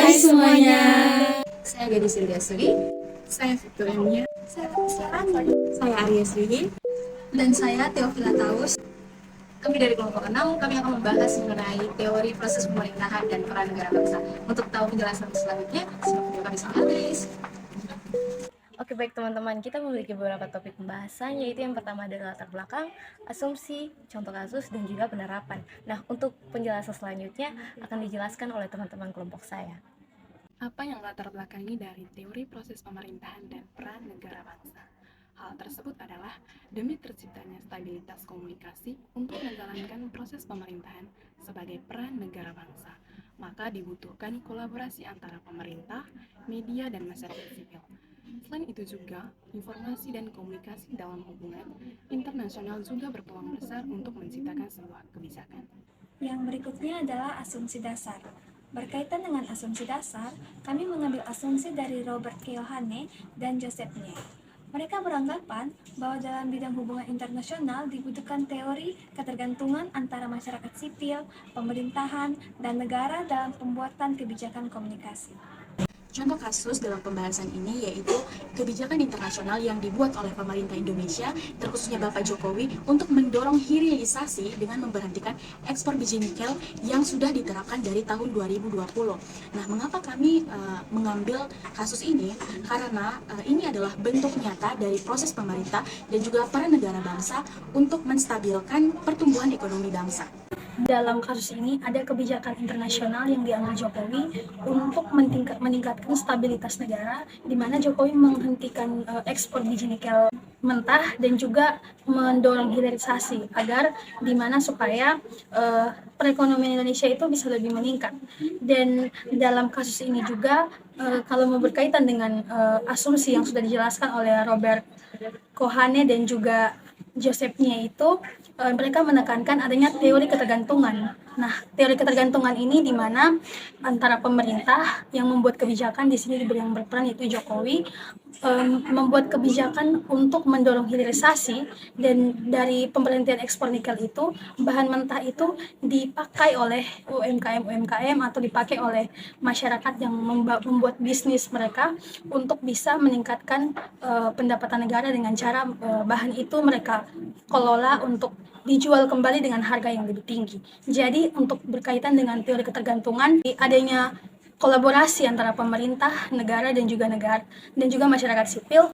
Hai semuanya. Saya Gadis Silvia Suri. Saya Victoria. Saya Arya Srihi. Dan saya Teofila Taus. Kami dari kelompok 6, kami akan membahas mengenai teori proses pemerintahan dan peran negara bangsa. Untuk tahu penjelasan selanjutnya, silakan video kami sama guys. Oke, baik teman-teman, kita memiliki beberapa topik pembahasan, yaitu yang pertama adalah latar belakang, asumsi, contoh kasus, dan juga penerapan. Nah, untuk penjelasan selanjutnya akan dijelaskan oleh teman-teman kelompok saya. Apa yang latar belakangi dari teori proses pemerintahan dan peran negara bangsa? Hal tersebut adalah demi terciptanya stabilitas komunikasi untuk menjalankan proses pemerintahan sebagai peran negara bangsa. Maka dibutuhkan kolaborasi antara pemerintah, media, dan masyarakat sipil. Selain itu juga, informasi dan komunikasi dalam hubungan internasional juga berpeluang besar untuk menciptakan sebuah kebijakan. Yang berikutnya adalah asumsi dasar. Berkaitan dengan asumsi dasar, kami mengambil asumsi dari Robert Keohane dan Joseph Nye. Mereka beranggapan bahwa dalam bidang hubungan internasional dibutuhkan teori ketergantungan antara masyarakat sipil, pemerintahan, dan negara dalam pembuatan kebijakan komunikasi. Contoh kasus dalam pembahasan ini yaitu kebijakan internasional yang dibuat oleh pemerintah Indonesia, terkhususnya Bapak Jokowi, untuk mendorong hilirisasi dengan memberhentikan ekspor biji nikel yang sudah diterapkan dari tahun 2020. Nah, mengapa kami mengambil kasus ini? Karena ini adalah bentuk nyata dari proses pemerintah dan juga peran negara bangsa untuk menstabilkan pertumbuhan ekonomi bangsa. Dalam kasus ini ada kebijakan internasional yang diambil Jokowi untuk meningkatkan stabilitas negara, di mana Jokowi menghentikan ekspor biji nikel mentah dan juga mendorong hilirisasi agar di mana supaya perekonomian Indonesia itu bisa lebih meningkat. Dan dalam kasus ini juga kalau mau berkaitan dengan asumsi yang sudah dijelaskan oleh Robert Kohane dan juga Josephnya itu mereka menekankan adanya teori ketergantungan. Nah, teori ketergantungan ini di mana antara pemerintah yang membuat kebijakan, di sini yang berperan yaitu Jokowi, membuat kebijakan untuk mendorong hilirisasi, dan dari pemberhentian ekspor nikel itu bahan mentah itu dipakai oleh UMKM atau dipakai oleh masyarakat yang membuat bisnis mereka untuk bisa meningkatkan pendapatan negara dengan cara bahan itu mereka kelola untuk dijual kembali dengan harga yang lebih tinggi. Jadi untuk berkaitan dengan teori ketergantungan, adanya kolaborasi antara pemerintah, negara dan juga masyarakat sipil.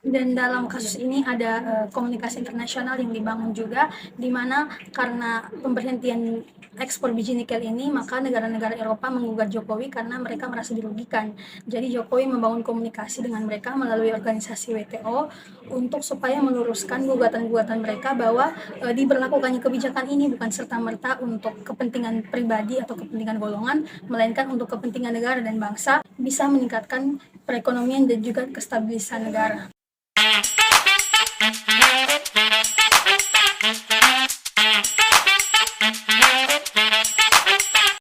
Dan dalam kasus ini ada komunikasi internasional yang dibangun juga, di mana karena pemberhentian ekspor biji nikel ini, maka negara-negara Eropa menggugat Jokowi karena mereka merasa dirugikan. Jadi Jokowi membangun komunikasi dengan mereka melalui organisasi WTO untuk supaya meluruskan gugatan-gugatan mereka bahwa diberlakukannya kebijakan ini bukan serta-merta untuk kepentingan pribadi atau kepentingan golongan, melainkan untuk kepentingan negara dan bangsa, bisa meningkatkan perekonomian dan juga kestabilisan negara.